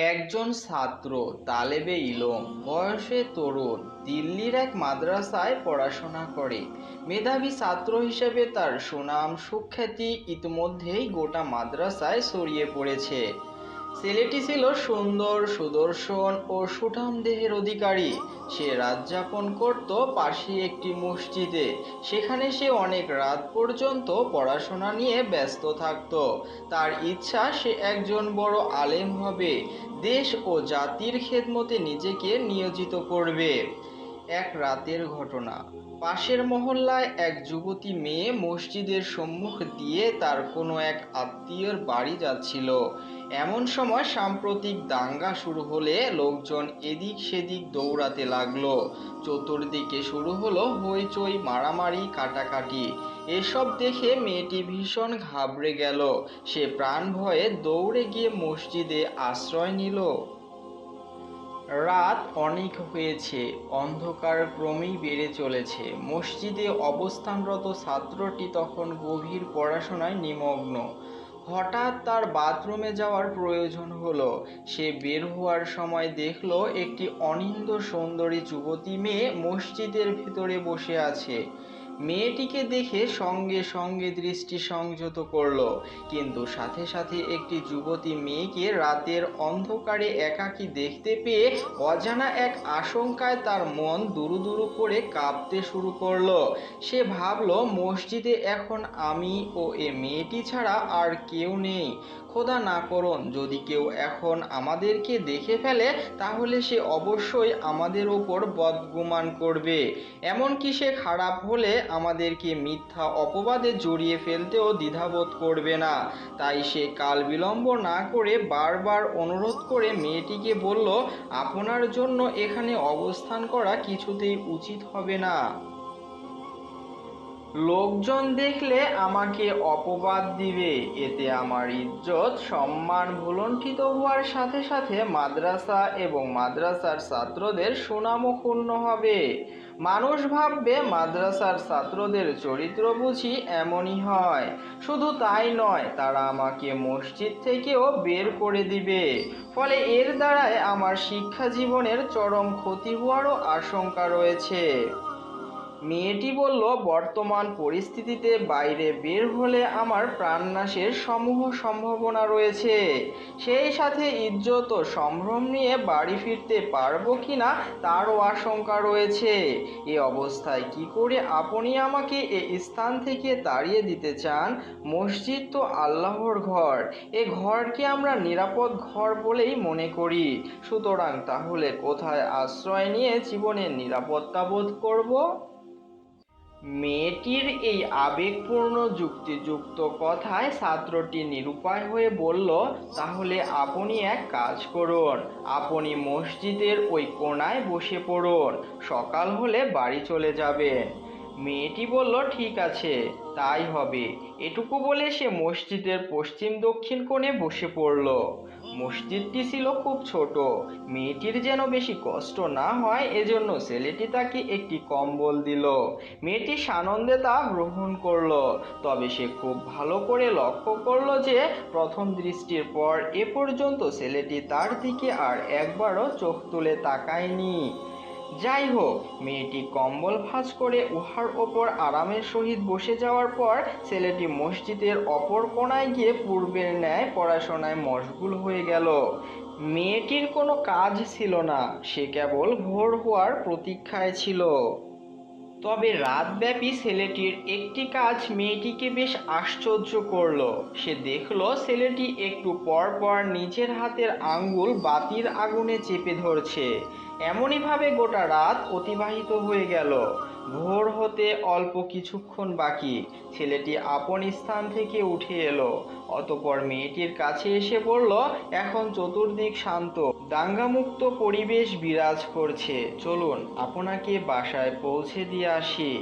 একজন ছাত্র তালেবে ইলম, বয়সে তরুণ, দিল্লির এক মাদ্রাসায় পড়াশোনা করে। মেধাবী ছাত্র হিসেবে তার সুনাম সুখ্যাতি ইতিমধ্যেই গোটা মাদ্রাসায় ছড়িয়ে পড়েছে। ছেলেটি ছিল সুন্দর, সুদর্শন ও সুঠাম দেহের অধিকারী। সে রাত যাপন করত পাশেই একটি মসজিদে। সেখানে সে অনেক রাত পর্যন্ত পড়াশোনা নিয়ে ব্যস্ত থাকত। তার ইচ্ছা সে একজন বড় আলেম হবে, দেশ ও জাতির খেদমতে নিজেকে নিয়োজিত করবে। এক রাতের ঘটনা। পাশের মহল্লায় এক যুবতী মেয়ে মসজিদের সম্মুখ দিয়ে তার কোনো এক আত্মীয়র বাড়ি যাচ্ছিল। এমন সময় সাম্প্রতিক দাঙ্গা শুরু হলে লোকজন এদিক সেদিক দৌড়াতে লাগলো। চতুর্দিকে শুরু হলো হইচই, মারামারি, কাটাকাটি। এসব দেখে মেয়েটি ভীষণ ঘাবড়ে গেল। সে প্রাণ ভয়ে দৌড়ে গিয়ে মসজিদে আশ্রয় নিল। রাত অনেক হয়েছে, অন্ধকার ক্রমেই বেড়ে চলেছে। মসজিদে অবস্থানরত ছাত্রটি তখন গভীর পড়াশোনায় নিমগ্ন। হঠাৎ তার বাথরুমে যাওয়ার প্রয়োজন হলো। সে বের হওয়ার সময় দেখলো একটি অনিন্দ্য সুন্দরী যুবতী মেয়ে মসজিদের ভিতরে বসে আছে। মেয়েটিকে দেখে সঙ্গে সঙ্গে দৃষ্টি সংযত করলো, কিন্তু সাথে সাথে একটি যুবতী মেয়েকে রাতের অন্ধকারে একাকী দেখতে পেয়ে অজানা এক আশঙ্কায় তার মন দুরু দুরু করে কাঁপতে শুরু করলো। সে ভাবলো, মসজিদে এখন আমি ও এ মেয়েটি ছাড়া আর কেউ নেই। খোদা না করুন, যদি কেউ এখন আমাদেরকে দেখে ফেলে তাহলে সে অবশ্যই আমাদের ওপর বদগুমান করবে। এমনকি সে খারাপ হলে আমাদেরকে মিথ্যা অপবাদে জড়িয়ে ফেলতেও দ্বিধাবোধ করবে না। তাই সে কাল বিলম্ব না করে বারবার অনুরোধ করে মেয়েটিকে বলল, আপনার জন্য এখানে অবস্থান করা কিছুতেই উচিত হবে না। লোকজন দেখলে আমাকে অপবাদ দিবে, এতে আমার ইজ্জত সম্মান ভুলুণ্ঠিত হওয়ার সাথে সাথে মাদ্রাসা এবং মাদ্রাসার ছাত্রদের সুনামও ক্ষুণ্ণ হবে। মানুষ ভাববে মাদ্রাসার ছাত্রদের চরিত্র বুঝি এমনই হয়। শুধু তাই নয়, তারা আমাকে মসজিদ থেকেও বের করে দিবে। ফলে এর দ্বারাই আমার শিক্ষা জীবনের চরম ক্ষতি হওয়ারও আশঙ্কা রয়েছে। মেয়েটি বলল, বর্তমান পরিস্থিতিতে বাইরে বের হলে আমার প্রাণনাশের সমূহ সম্ভাবনা রয়েছে। সেই সাথে ইজ্জত ও সম্ভ্রম নিয়ে বাড়ি ফিরতে পারবো কিনা তারও আশঙ্কা রয়েছে। এ অবস্থায় কি করে আপনি আমাকে এই স্থান থেকে তাড়িয়ে দিতে চান? মসজিদ তো আল্লাহর ঘর। এ ঘরকে আমরা নিরাপদ ঘর বলেই মনে করি। সুতরাং তাহলে কোথায় আশ্রয় নিয়ে জীবনের নিরাপত্তা বোধ করব? মেয়েটির এই আবেগপূর্ণ যুক্তিযুক্ত কথায় ছাত্রটি নিরুপায় হয়ে বলল, তাহলে আপনি এক কাজ করুন, আপনি মসজিদের ওই কোণায় বসে পড়ুন, সকাল হলে বাড়ি চলে যাবেন। মেয়েটি বলল, ঠিক আছে, তাই হবে। এটুকু বলে সে মসজিদের পশ্চিম দক্ষিণ কোণে বসে পড়ল। মসজিদটি ছিল খুব ছোট। মেয়েটির যেন বেশি কষ্ট না হয় এজন্য ছেলেটি তাকে একটি কম্বল দিল। মেয়েটি সানন্দে তা গ্রহণ করলো। তবে সে খুব ভালো করে লক্ষ্য করলো যে প্রথম দৃষ্টির পর এ পর্যন্ত ছেলেটি তার দিকে আর একবারও চোখ তুলে তাকায়নি। যাই হোক, মেয়েটি কম্বল ভাঁজ করে উহার ওপর আরামের সহিত বসে যাওয়ার পর ছেলেটি মসজিদের অপর কোণায় গিয়ে পূর্বের ন্যায় পড়াশোনায় মশগুল হয়ে গেল। মেয়েটির কোনো কাজ ছিল না, সে কেবল ভোর হওয়ার প্রতীক্ষায় ছিল। তবে রাতব্যাপী ছেলেটির একটি কাজ মেয়েটিকে বেশ আশ্চর্য করল। সে দেখল ছেলেটি একটু পর পর নিজের হাতের আঙ্গুল বাতির আগুনে চেপে ধরছে। এমনইভাবে গোটা রাত অতিবাহিত হয়ে গেল। ভোর হতে অল্প কিছুক্ষণ বাকি। ছেলেটি আপন স্থান থেকে উঠে এলো। অতঃপর মেয়েটির কাছে এসে বলল, এখন চতুর্দিক শান্ত, দাঙ্গামুক্ত পরিবেশ বিরাজ করছে, চলুন আপনাকে বাসায় পৌঁছে দিয়ে আসি।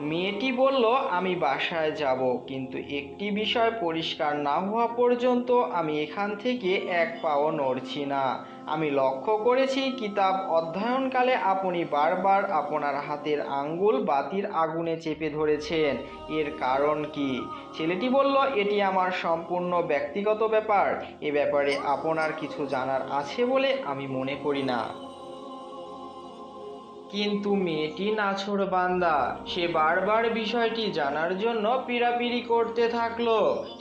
মেয়েটি বলল, আমি বাসায় যাব, কিন্তু একটি বিষয় পরিষ্কার না হওয়া পর্যন্ত আমি এখান থেকে এক পাও নড়ছি না। আমি লক্ষ্য করেছি কিতাব অধ্যয়নকালে আপনি বারবার আপনার হাতের আঙ্গুল বাতির আগুনে চেপে ধরেছেন। এর কারণ কি? ছেলেটি বলল, এটি আমার সম্পূর্ণ ব্যক্তিগত ব্যাপার। এ ব্যাপারে আপনার কিছু জানার আছে বলে আমি মনে করি না। কিন্তু মেয়েটি নাছোড়বান্দা, সে বারবার বিষয়টি জানার জন্য পীড়াপিড়ি করতে থাকলো।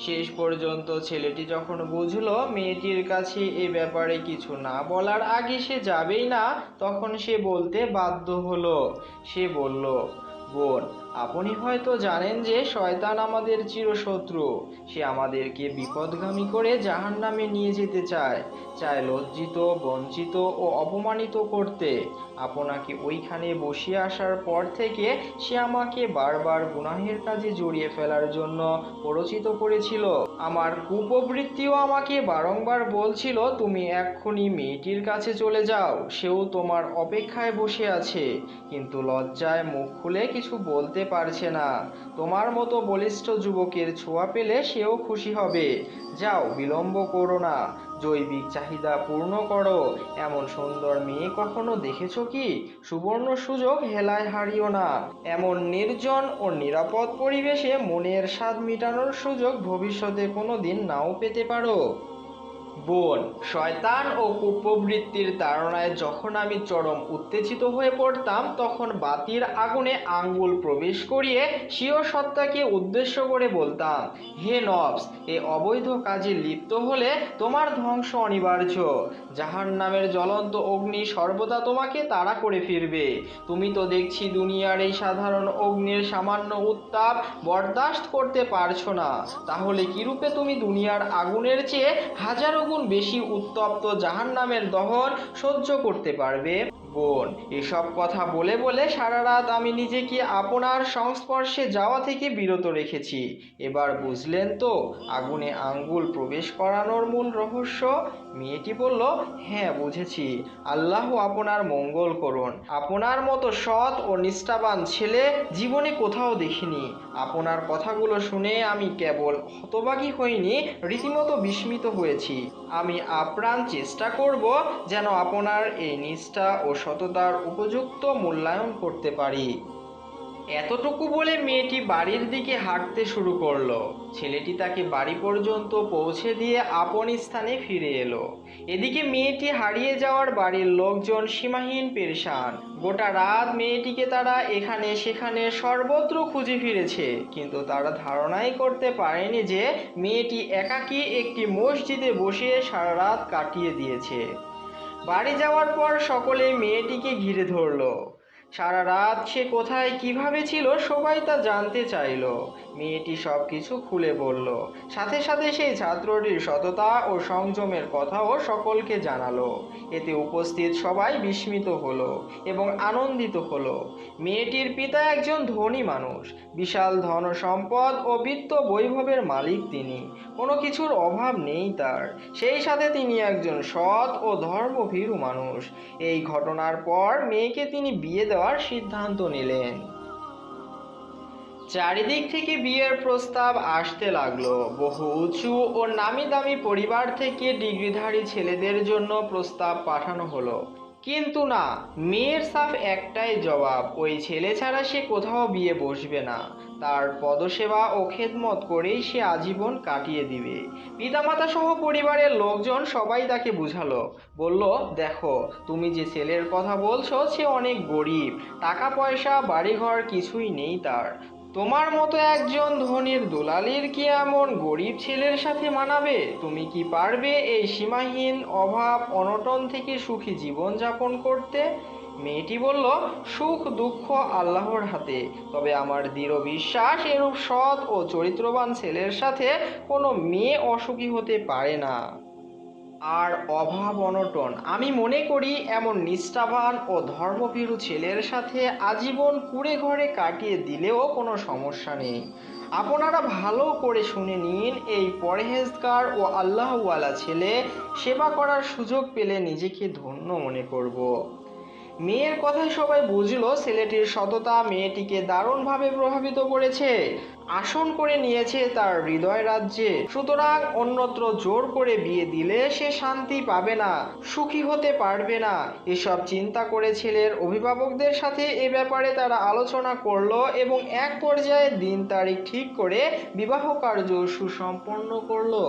শেষ পর্যন্ত ছেলেটি যখন বুঝলো মেয়েটির কাছে এ ব্যাপারে কিছু না বলার আগে সে যাবেই না, তখন সে বলতে বাধ্য হলো। সে বলল, বোন, আপনি হয়তো জানেন যে শয়তান আমাদের চিরশত্রু। সে আমাদেরকে বিপদগামী করে জাহান্নামে নিয়ে যেতে চায়, চায় লজ্জিত, বঞ্চিত ও অপমানিত করতে। আপনাকে ওইখানে বসিয়ে আসার পর থেকে সে আমাকে বারবার গুনাহের কাজে জড়িয়ে ফেলার জন্য প্ররোচিত করেছিল। আমার কুপ্রবৃত্তিও আমাকে বারংবার বলছিল, তুমি এক্ষুনি মেয়েটির কাছে চলে যাও, সেও তোমার অপেক্ষায় বসে আছে, কিন্তু লজ্জায় মুখ খুলে কিছু বলতে পারছে না। তোমার মতো বলিষ্ঠ যুবকের ছোঁয়া পেলে সেও খুশি হবে। যাও, বিলম্ব করো না, জৈবিক চাহিদা পূর্ণ করো। এমন সুন্দর মেয়ে কখনো দেখেছো কি? সুবর্ণ সুযোগ হেলায় হারিও না। এমন নির্জন ও নিরাপদ পরিবেশে মনের স্বাদ মেটানোর সুযোগ ভবিষ্যতে কোনোদিন নাও পেতে পারো। বোন, শয়তান ও কুপ্রবৃত্তির তাড়নায় যখন আমি চরম উত্তেজিত হয়ে পড়তাম, তখন বাতির আগুনে আঙ্গুল প্রবেশ করিয়ে স্বীয় সত্তাকে উদ্দেশ্য করে বলতাম, হে নফস, এ অবৈধ কাজে লিপ্ত হলে তোমার ধ্বংস অনিবার্য। জাহান্নামের জ্বলন্ত অগ্নি সর্বদা তোমাকে তাড়া করে ফিরবে। তুমি তো দেখছি দুনিয়ার এই সাধারণ অগ্নির সামান্য উত্তাপ বরদাস্ত করতে পারছো না, তাহলে কিরূপে তুমি দুনিয়ার আগুনের চেয়ে হাজারো গুণ বেশি উত্তপ্ত জাহান্নামের দহন সহ্য করতে পারবে? বোন, এসব কথা বলে বলে সারা রাত আমি নিজেকে আপনার সংস্পর্শে যাওয়া থেকে বিরত রেখেছি। এবার বুঝলেন তো আগুনে আঙ্গুল প্রবেশ করানোর মূল রহস্য? মেয়েটি বলল, হ্যাঁ বুঝেছি। আল্লাহ আপনার মঙ্গল করুন। আপনার মতো সৎ ও নিষ্ঠাবান ছেলে জীবনে কোথাও দেখিনি। আপনার কথাগুলো শুনে আমি কেবল হতবাগী হইনি, রীতিমতো বিস্মিত হয়েছি। আমি আপ্রাণ চেষ্টা করব যেন আপনার এই নিষ্ঠা ও সততার উপযুক্ত মূল্যায়ন করতে পারি। এতটুকু বলে মেয়েটি বাড়ির দিকে হাঁটতে শুরু করলো। ছেলেটি তাকে বাড়ি পর্যন্ত পৌঁছে দিয়ে আপন স্থানে ফিরে এলো। এদিকে মেয়েটি হারিয়ে যাওয়ার বাড়ির লোকজন সীমাহীন পেরেশান। গোটা রাত মেয়েটিকে তারা এখানে সেখানে সর্বত্র খুঁজে ফিরেছে, কিন্তু তারা ধারণাই করতে পারেনি যে মেয়েটি একাকী একটি মসজিদে বসে সারা রাত কাটিয়ে দিয়েছে। বাড়ি যাওয়ার পর সকলে মেয়েটিকে ঘিরে ধরলো। সারা রাত সে কোথায় কিভাবে ছিল সবাই তা জানতে চাইল। মেয়েটি সব কিছু খুলে বলল। সাথে সাথে সেই ছাত্রটির সততা ও সংযমের কথাও সকলকে জানালো। এতে উপস্থিত সবাই বিস্মিত হলো এবং আনন্দিত হলো। মেয়েটির পিতা একজন ধনী মানুষ, বিশাল ধন সম্পদ ও বিত্ত বৈভবের মালিক তিনি। কোনো কিছুর অভাব নেই তার। সেই সাথে তিনি একজন সৎ ও ধর্মভীরু মানুষ। এই ঘটনার পর মেয়েকে তিনি বিয়ে দেওয়ার সিদ্ধান্ত নিলেন। চারিদিক থেকে বিয়ের প্রস্তাব আসতে লাগলো। বহু উঁচু ও নামি দামি পরিবার থেকে ডিগ্রিধারী ছেলেদের জন্য প্রস্তাব পাঠানো হলো, কিন্তু না, মেয়ের সাফ একটাই জবাব, ওই ছেলে ছাড়া সে কোথাও বিয়ে বসবে না। তার পদসেবা ও খেদমত করেই সে আজীবন কাটিয়ে দিবে। পিতামাতা সহ পরিবারের লোকজন সবাই তাকে বুঝালো, বলল, দেখো, তুমি যে ছেলের কথা বলছো সে অনেক গরিব, টাকা পয়সা বাড়িঘর কিছুই নেই তার। তোমার মতো একজন ধনীর দুলালির কি এমন গরিব ছেলের সাথে মানাবে? তুমি কি পারবে এই সীমাহীন অভাব অনটন থেকে সুখী জীবন যাপন করতে? মেয়েটি বলল, সুখ দুঃখ আল্লাহর হাতে, তবে আমার দৃঢ় বিশ্বাস এরূপ সৎ ও চরিত্রবান ছেলের সাথে কোনো মেয়ে অসুখী হতে পারে না। আর অভাব অনটন, আমি মনে করি এমন নিষ্ঠাবান ও ধর্মভীরু ছেলের সাথে আজীবন কুঁড়ে ঘরে কাটিয়ে দিলেও কোনো সমস্যা নেই। আপনারা ভালো করে শুনে নিন, এই পরহেজগার ও আল্লাহওয়ালা ছেলে সেবা করার সুযোগ পেলে নিজেকে ধন্য মনে করব। মেয়ের কথায় সবাই বুঝলো ছেলেটির সততা মেয়েটিকে দারুণভাবে প্রভাবিত করেছে, আসন করে নিয়েছে তার হৃদয় রাজ্যে। সুতরাং অন্যত্র জোর করে বিয়ে দিলে সে শান্তি পাবে না, সুখী হতে পারবে না। এসব চিন্তা করে ছেলের অভিভাবকদের সাথে এ ব্যাপারে তারা আলোচনা করলো এবং এক পর্যায়ে দিন তারিখ ঠিক করে বিবাহ কার্য সুসম্পন্ন করলো।